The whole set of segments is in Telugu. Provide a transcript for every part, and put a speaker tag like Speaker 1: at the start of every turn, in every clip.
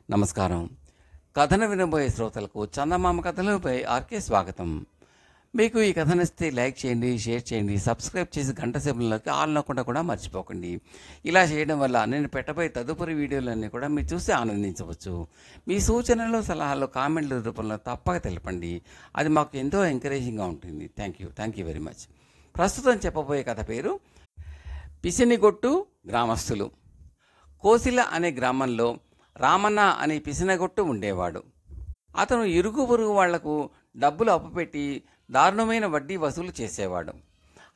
Speaker 1: నమస్కారం. కథను వినబోయే శ్రోతలకు చందమామ కథలపై ఆర్కే స్వాగతం. మీకు ఈ కథ నచ్చితే లైక్ చేయండి, షేర్ చేయండి, సబ్స్క్రైబ్ చేసి గంట సేపులకి ఆల్ నొక్కకుండా కూడా మర్చిపోకండి. ఇలా చేయడం వల్ల నేను పెట్టబోయే తదుపరి వీడియోలన్నీ కూడా మీరు చూసి ఆనందించవచ్చు. మీ సూచనలు, సలహాలు కామెంట్ల రూపంలో తప్పక తెలపండి. అది మాకు ఎంతో ఎంకరేజింగ్గా ఉంటుంది. Thank you very much. ప్రస్తుతం చెప్పబోయే కథ పేరు పిసినిగొట్టు గ్రామస్తులు. కోసిల అనే గ్రామంలో రామన్న అనే పిసినగొట్టు ఉండేవాడు. అతను ఇరుగు పొరుగు వాళ్లకు డబ్బులు అప్పుపెట్టి దారుణమైన వడ్డీ వసూలు చేసేవాడు.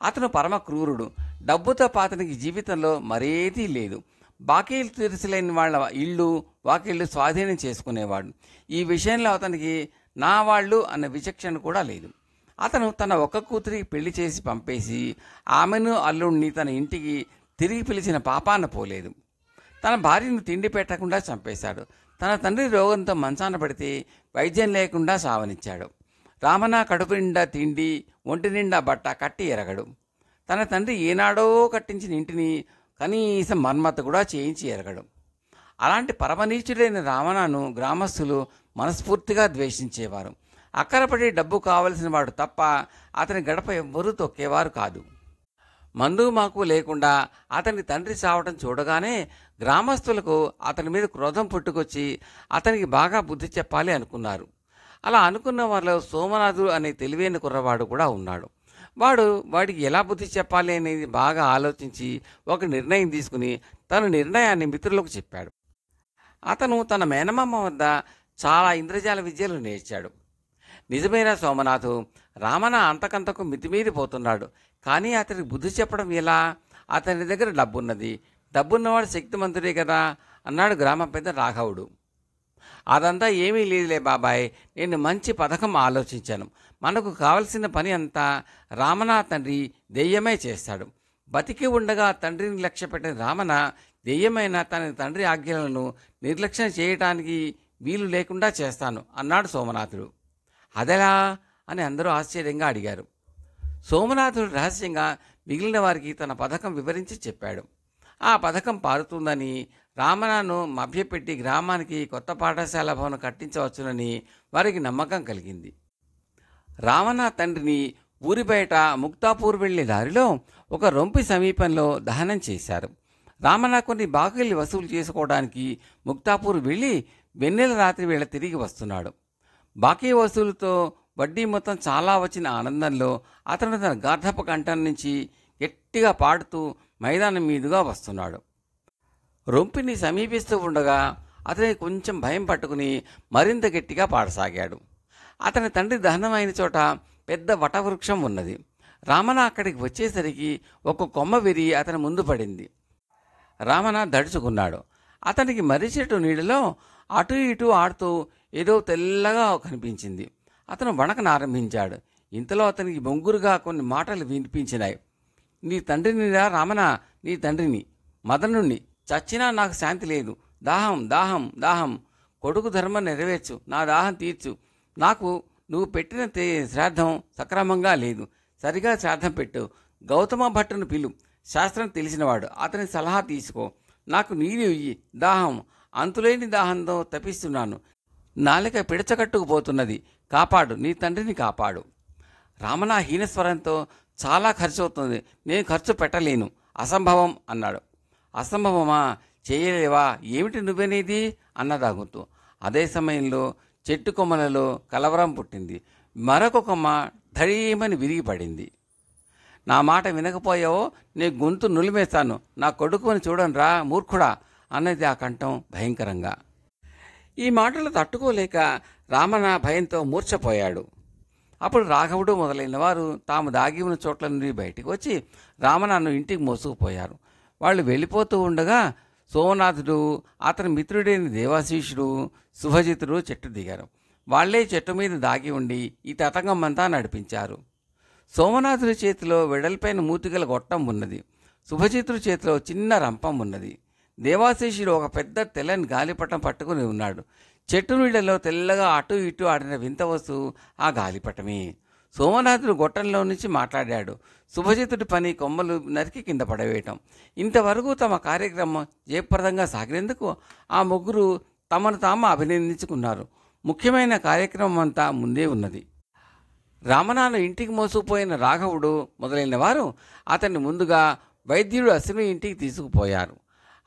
Speaker 1: అతను పరమ క్రూరుడు. డబ్బుతో అతనికి జీవితంలో మరేదీ లేదు. బాకీలు తీర్చలేని వాళ్ళ ఇళ్ళు, వాకిళ్ళు స్వాధీనం చేసుకునేవాడు. ఈ విషయంలో అతనికి నా వాళ్ళు అన్న విచక్షణ కూడా లేదు. అతను తన ఒక్క కూతురికి పెళ్లి చేసి పంపేసి ఆమెను అల్లుణ్ణి తన ఇంటికి తిరిగి పిలిచిన పాపాన పోలేదు. తన భార్యను తిండి పెట్టకుండా చంపేశాడు. తన తండ్రి రోగంతో మంచాన పడితే వైద్యం లేకుండా సావనిచ్చాడు. రామన్న కడుపు నిండా తిండి, ఒంటి నిండా బట్ట కట్టి ఎరగడు. తన తండ్రి ఏనాడో కట్టించిన ఇంటిని కనీసం మర్మత కూడా చేయించి ఎరగడు. అలాంటి పరమనీచుడైన రామన్నను గ్రామస్తులు మనస్ఫూర్తిగా ద్వేషించేవారు. అక్కరపడి డబ్బు కావలసిన వాడు తప్ప అతని గడప ఎవ్వరూ తొక్కేవారు కాదు. మందు మాకు లేకుండా అతని తండ్రి చావటం చూడగానే గ్రామస్తులకు అతని మీద క్రోధం పుట్టుకొచ్చి అతనికి బాగా బుద్ధి చెప్పాలి అనుకున్నారు. అలా అనుకున్న వారిలో సోమనాథుడు అనే తెలివైన కుర్రవాడు కూడా ఉన్నాడు. వాడికి ఎలా బుద్ధి చెప్పాలి అనేది బాగా ఆలోచించి ఒక నిర్ణయం తీసుకుని తన నిర్ణయాన్ని మిత్రులకు చెప్పాడు. అతను తన మేనమామ వద్ద చాలా ఇంద్రజాల విద్యలు నేర్చాడు. నిజమైన సోమనాథు, రామన్న అంతకంతకు మితిమీరిపోతున్నాడు. కానీ అతనికి బుద్ధి చెప్పడం ఎలా? అతని దగ్గర డబ్బున్నది. డబ్బున్నవాడు శక్తిమంతుడే కదా అన్నాడు గ్రామ పెద్ద రాఘవుడు. అదంతా ఏమీ లేదులే బాబాయ్, నేను మంచి పథకం ఆలోచించాను. మనకు కావలసిన పని అంతా రామన్న తండ్రి దెయ్యమే చేస్తాడు. బతికి ఉండగా తండ్రిని లక్ష్య పెట్టిన రామన్న దెయ్యమైన తన తండ్రి ఆజ్ఞలను నిర్లక్ష్యం చేయటానికి వీలు లేకుండా చేస్తాను అన్నాడు సోమనాథుడు. అదెలా అని అందరూ ఆశ్చర్యంగా అడిగారు. సోమనాథుడు రహస్యంగా మిగిలిన వారికి తన పథకం వివరించి చెప్పాడు. ఆ పథకం పారుతుందని, రామన్నను మభ్యపెట్టి గ్రామానికి కొత్త పాఠశాల భవనం కట్టించవచ్చునని వారికి నమ్మకం కలిగింది. రామన్న తండ్రిని ఊరి బయట ముక్తాపూర్ వెళ్లే దారిలో ఒక రొంపి సమీపంలో దహనం చేశారు. రామన్న కొన్ని బాకీలు వసూలు చేసుకోవడానికి ముక్తాపూర్ వెళ్ళి వెన్నెల రాత్రి వేళ తిరిగి వస్తున్నాడు. బాకీ వసూలుతో వడ్డీ మొత్తం చాలా వచ్చిన ఆనందంలో అతను తన గార్ధప కంఠం నుంచి గట్టిగా పాడుతూ మైదానం మీదుగా వస్తున్నాడు. రొంపిని సమీపిస్తూ ఉండగా అతనికి కొంచెం భయం పట్టుకుని మరింత గట్టిగా పాడసాగాడు. అతని తండ్రి దహనం అయిన చోట పెద్ద వటవృక్షం ఉన్నది. రామన్న అక్కడికి వచ్చేసరికి ఒక కొమ్మ విరిగి అతని ముందు పడింది. రామన్న దడుచుకున్నాడు. అతనికి మర్రి చెట్టు నీడలో అటు ఇటు ఆడుతూ ఏదో తెల్లగా కనిపించింది. అతను వణకనారంభించాడు. ఇంతలో అతనికి బొంగురుగా కొన్ని మాటలు వినిపించినాయి. నీ తండ్రినిరా రామన్న, నీ తండ్రిని, మదనుణ్ణి. చచ్చినా నాకు శాంతి లేదు. దాహం దాహం దాహం. కొడుకు ధర్మం నెరవేర్చు, నా దాహం తీర్చు. నాకు నువ్వు పెట్టిన శ్రాద్ధం సక్రమంగా లేదు. సరిగా శ్రాద్ధం పెట్టు. గౌతమ భట్టును పిలు, శాస్త్రం తెలిసినవాడు. అతని సలహా తీసుకో. నాకు నీరు ఇయ్యి. దాహం, అంతులేని దాహంతో తపిస్తున్నాను. నాలిక పిడచకట్టుకుపోతున్నది. కాపాడు, నీ తండ్రిని కాపాడు. రామన్న హీనస్వరంతో చాలా ఖర్చు అవుతుంది, నేను ఖర్చు పెట్టలేను, అసంభవం అన్నాడు. అసంభవమా? చేయలేవా? ఏమిటి నువ్వనేది అన్నదా గొంతు. అదే సమయంలో చెట్టు కొమ్మలలో కలవరం పుట్టింది. మరొక కొమ్మ ధడీమని విరిగి పడింది. నా మాట వినకపోయావో నీ గొంతు నులిమేస్తాను. నా కొడుకుని చూడండిరా మూర్ఖుడా అన్నది ఆ కంఠం భయంకరంగా. ఈ మాటలు తట్టుకోలేక రామన్న భయంతో మూర్ఛపోయాడు. అప్పుడు రాఘవుడు మొదలైన వారు తాము దాగి ఉన్న చోట్ల నుండి బయటికి వచ్చి రామన్నను ఇంటికి మోసుకుపోయారు. వాళ్ళు వెళ్ళిపోతూ ఉండగా సోమనాథుడు, అతని మిత్రుడైన దేవాశీషుడు, శుభజితుడు చెట్టు దిగారు. వాళ్లే చెట్టు మీద దాగి ఉండి ఈ తతంగం అంతా నడిపించారు. సోమనాథుడి చేతిలో వెడల్పైన మూతిగల గొట్టం ఉన్నది. శుభజితుడి చేతిలో చిన్న రంపం ఉన్నది. దేవాశీషుడు ఒక పెద్ద తెల్లని గాలిపటం పట్టుకుని ఉన్నాడు. చెట్టు నీళ్లలో తెల్లగా అటు ఇటు ఆడిన వింత వస్తువు ఆ గాలిపటమే. సోమనాథుడు గొట్టంలో నుంచి మాట్లాడాడు. శుభజితుడి పని కొమ్మలు నరికి కింద పడవేయటం. ఇంతవరకు తమ కార్యక్రమం జయప్రదంగా సాగినందుకు ఆ ముగ్గురు తమను తాము అభినందించుకున్నారు. ముఖ్యమైన కార్యక్రమం అంతా ముందే ఉన్నది. రామనాను ఇంటికి మోసుకుపోయిన రాఘవుడు మొదలైన వారు అతన్ని ముందుగా వైద్యుడు అశ్విని ఇంటికి తీసుకుపోయారు.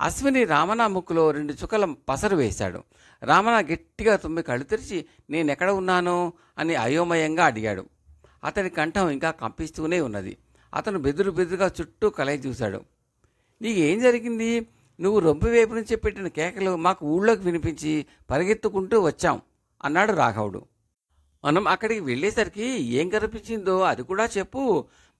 Speaker 1: అశ్విని రామన ముక్కులో 2 చుక్కల పసరు వేశాడు. రామన గట్టిగా తుమ్మి కళ్ళు తెరిచి నేనెక్కడ ఉన్నానో అని అయోమయంగా అడిగాడు. అతని కంఠం ఇంకా కంపిస్తూనే ఉన్నది. అతను బెదురుగా చుట్టూ కలయి చూశాడు. నీకేం జరిగింది? నువ్వు రొంపి వైపు నుంచి పెట్టిన కేకలు మాకు ఊళ్ళోకి వినిపించి పరిగెత్తుకుంటూ వచ్చాం అన్నాడు రాఘవుడు. మనం అక్కడికి వెళ్ళేసరికి ఏం కనిపించిందో అది కూడా చెప్పు.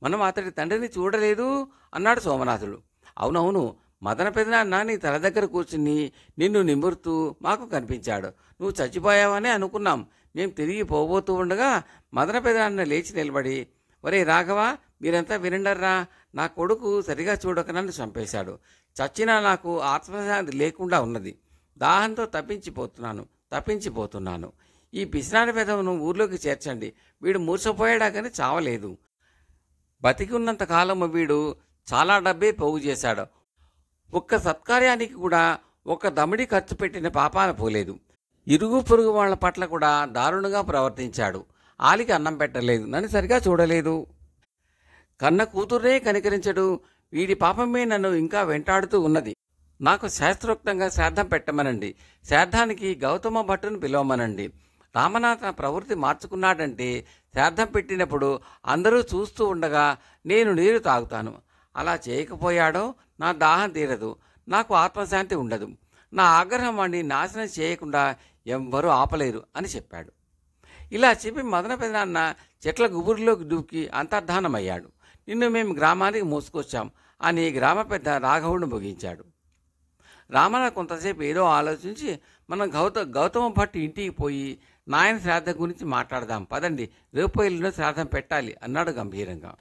Speaker 1: మనం అతడి తండ్రిని చూడలేదు అన్నాడు సోమనాథుడు. అవునవును, మదన పెదనాన్న నీ తల దగ్గర కూర్చుని నిన్ను నిమురుతూ మాకు కనిపించాడు. నువ్వు చచ్చిపోయావనే అనుకున్నాం. మేం తిరిగి పోబోతూ ఉండగా మదన పెదనాన్న లేచి నిలబడి, ఒరే రాఘవ, మీరంతా వినండర్రా, నా కొడుకు సరిగా చూడక నన్ను చంపేశాడు. చచ్చినా నాకు ఆత్మశాంతి లేకుండా ఉన్నది. దాహంతో తప్పించిపోతున్నాను. ఈ పిసినారి పెదవును ఊర్లోకి చేర్చండి. వీడు మూర్చపోయాడా కానీ చావలేదు. బతికి ఉన్నంత కాలము వీడు చాలా డబ్బే పోగు చేశాడు. ఒక్క సత్కార్యానికి కూడా ఒక్క దమిడి ఖర్చు పెట్టిన పాపాన పోలేదు. ఇరుగు పొరుగు వాళ్ల పట్ల కూడా దారుణంగా ప్రవర్తించాడు. ఆలికి అన్నం పెట్టలేదు, నన్ను సరిగా చూడలేదు. కన్న కూతుర్నే కనికరించడు. వీడి పాపమే నన్ను ఇంకా వెంటాడుతూ ఉన్నది. నాకు శాస్త్రోక్తంగా శ్రాద్ధం పెట్టమనండి. శ్రాద్ధానికి గౌతమ భట్టును పిలవమనండి. రామనాథ ప్రవృత్తి మార్చుకున్నాడంటే శ్రాద్ధం పెట్టినప్పుడు అందరూ చూస్తూ ఉండగా నేను నీరు తాగుతాను. అలా చేయకపోయాడో నా దాహం తీరదు, నాకు ఆత్మశాంతి ఉండదు. నా ఆగ్రహం వాడిని నాశనం చేయకుండా ఎవ్వరూ ఆపలేరు అని చెప్పాడు. ఇలా చెప్పి మదన పెదనాన్న చెట్ల గుబురులోకి దూకి అంతర్ధానమయ్యాడు. నిన్ను మేము గ్రామానికి మోసుకొచ్చాం అని గ్రామ పెద్ద రాఘవుడు ముగించాడు. రామన కొంతసేపు ఏదో ఆలోచించి మనం గౌతమ భట్టు ఇంటికి పోయి నాయన శ్రాద్ధం గురించి మాట్లాడదాం పదండి, రేపు ఎల్లుండో శ్రాద్ధం పెట్టాలి అన్నాడు గంభీరంగా.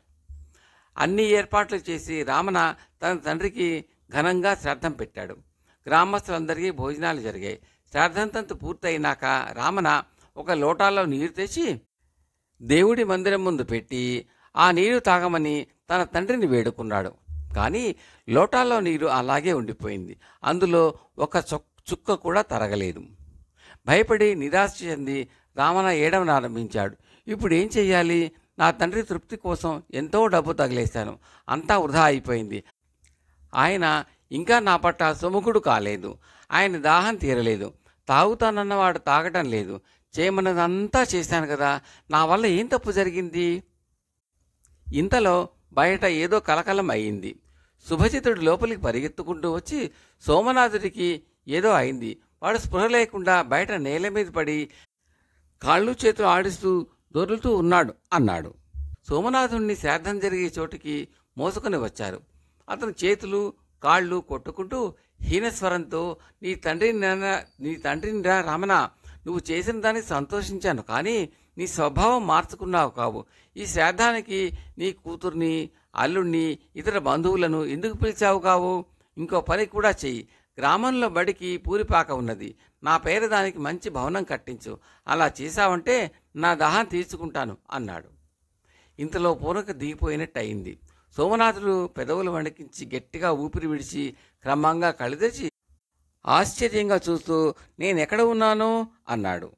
Speaker 1: అన్ని ఏర్పాట్లు చేసి రామన తన తండ్రికి ఘనంగా శ్రాద్ధం పెట్టాడు. గ్రామస్తులందరికీ భోజనాలు జరిగాయి. శ్రాద్ధంతంతు పూర్తయినాక రామన ఒక లోటాలో నీరు తెచ్చి దేవుడి మందిరం ముందు పెట్టి ఆ నీరు తాగమని తన తండ్రిని వేడుకున్నాడు. కానీ లోటాలో నీరు అలాగే ఉండిపోయింది. అందులో ఒక చుక్క కూడా తరగలేదు. భయపడి నిరాశ చెంది రామన ఏడవనారంభించాడు. ఇప్పుడు ఏం చెయ్యాలి? నా తండ్రి తృప్తి కోసం ఎంతో డబ్బు తగిలేశాను, అంతా వృధా అయిపోయింది. ఆయన ఇంకా నా పట్ల సుముఖుడు కాలేదు. ఆయన దాహం తీరలేదు. తాగుతానన్నవాడు తాగటం లేదు. చేయమన్నదంతా చేశాను కదా, నా వల్ల ఏం తప్పు జరిగింది? ఇంతలో బయట ఏదో కలకలం అయింది. శుభజితుడు లోపలికి పరిగెత్తుకుంటూ వచ్చి సోమనాథుడికి ఏదో అయింది, వాడు స్పృహ లేకుండా బయట నేల మీద పడి కాళ్ళు చేతులు ఆడిస్తూ దొర్లుతూ ఉన్నాడు అన్నాడు. సోమనాథుణ్ణి శ్రాద్ధం జరిగే చోటికి మోసుకొని వచ్చారు. అతను చేతులు కాళ్ళు కొట్టుకుంటూ హీనస్వరంతో నీ తండ్రిని రామన, నువ్వు చేసిన దానికి సంతోషించాను, కానీ నీ స్వభావం మార్చుకున్నావు కావు. ఈ శ్రాద్ధానికి నీ కూతుర్ని, అల్లుణ్ణి, ఇతర బంధువులను ఎందుకు పిలిచావు కావు? ఇంకో పని కూడా చెయ్యి. గ్రామంలో బడికి పూరిపాక ఉన్నది. నా పేరు దానికి మంచి భవనం కట్టించు. అలా చేశావంటే నా దాహం తీర్చుకుంటాను అన్నాడు. ఇంతలో పూనక దిగిపోయినట్టు అయింది. సోమనాథుడు పెదవులు వణికించి గట్టిగా ఊపిరి విడిచి క్రమంగా కళ్ళు తెరిచి ఆశ్చర్యంగా చూస్తూ నేనెక్కడ ఉన్నాను అన్నాడు.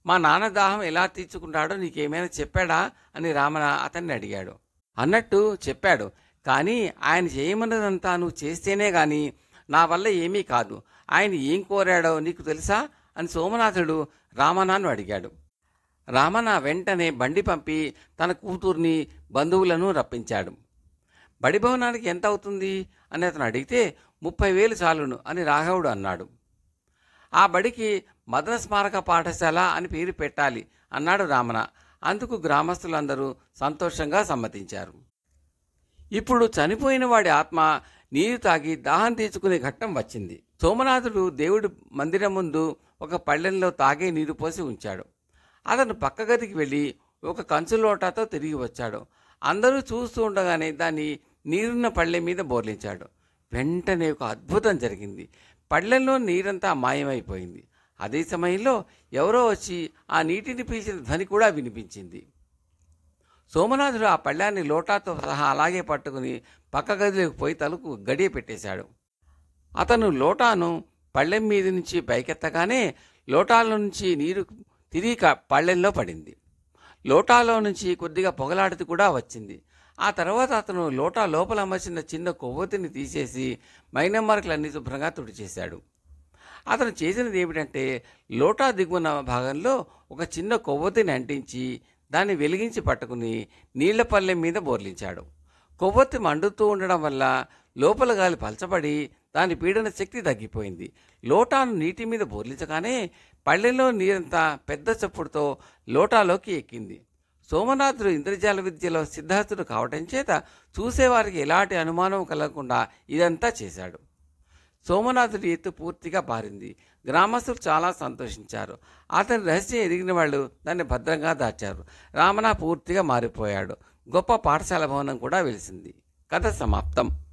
Speaker 1: మా నాన్న దాహం ఎలా తీర్చుకుంటాడో నీకేమైనా చెప్పాడా అని రామన అతన్ని అడిగాడు. అన్నట్టు చెప్పాడు, కానీ ఆయన చేయమన్నదంతా నువ్వు చేస్తేనే గాని నా వల్ల ఏమీ కాదు. ఆయన ఏం కోరాడో నీకు తెలుసా అని సోమనాథుడు రామనాను అడిగాడు. రామన వెంటనే బండి పంపి తన కూతుర్ని, బంధువులను రప్పించాడు. బడి భవనానికి ఎంత అవుతుంది అని అతను అడిగితే 30,000 చాలును అని రాఘవుడు అన్నాడు. ఆ బడికి మదన స్మారక పాఠశాల అని పేరు పెట్టాలి అన్నాడు రామన. అందుకు గ్రామస్తులందరూ సంతోషంగా సమ్మతించారు. ఇప్పుడు చనిపోయిన వాడి ఆత్మ నీరు తాగి దాహం తీర్చుకునే ఘట్టం వచ్చింది. సోమనాథుడు దేవుడి మందిరం ముందు ఒక పళ్ళెంలో తాగే నీరు పోసి ఉంచాడు. అతను పక్క గదికి వెళ్ళి ఒక కంచు లోటాతో తిరిగి వచ్చాడు. అందరూ చూస్తూ ఉండగానే దాన్ని నీరున్న పళ్ళె మీద బోర్లించాడు. వెంటనే ఒక అద్భుతం జరిగింది. పళ్ళెంలో నీరంతా మాయమైపోయింది. అదే సమయంలో ఎవరో వచ్చి ఆ నీటిని పీల్చిన ధ్వని కూడా వినిపించింది. సోమనాథుడు ఆ పళ్ళాన్ని లోటాతో సహా అలాగే పట్టుకుని పక్క గదిలోకి పోయి తలుపు గడియ పెట్టేశాడు. అతను లోటాను పళ్ళెం మీద నుంచి పైకెత్తగానే లోటాలో నుంచి నీరు తిరిగి పళ్ళెంలో పడింది. లోటాలో నుంచి కొద్దిగా పొగలాడుతూ కూడా వచ్చింది. ఆ తర్వాత అతను లోటా లోపల అమర్చిన చిన్న కొవ్వొత్తిని తీసేసి మైనమార్కులన్నీ శుభ్రంగా తుడిచేశాడు. అతను చేసినది ఏమిటంటే లోటా దిగువన భాగంలో ఒక చిన్న కొవ్వొత్తిని అంటించి దాన్ని వెలిగించి పట్టుకుని నీళ్ల పళ్ళెం మీద బోర్లించాడు. కొవ్వొత్తి మండుతూ ఉండడం వల్ల లోపల గాలి పలచబడి దాని పీడన శక్తి తగ్గిపోయింది. లోటాను నీటి మీద బోర్లించగానే పళ్ళెంలో నీరంతా పెద్ద చప్పుడుతో లోటాలోకి ఎక్కింది. సోమనాథుడు ఇంద్రజాల విద్యలో సిద్ధార్థుడు కావటం చేత చూసేవారికి ఎలాంటి అనుమానం కలగకుండా ఇదంతా చేశాడు. సోమనాథుడి ఎత్తు పూర్తిగా పారింది. గ్రామస్తులు చాలా సంతోషించారు. అతని రహస్యం ఎదిగిన వాళ్ళు దాన్ని భద్రంగా దాచారు. రామణ పూర్తిగా మారిపోయాడు. గొప్ప పాఠశాల భవనం కూడా వెలిసింది. కథ సమాప్తం.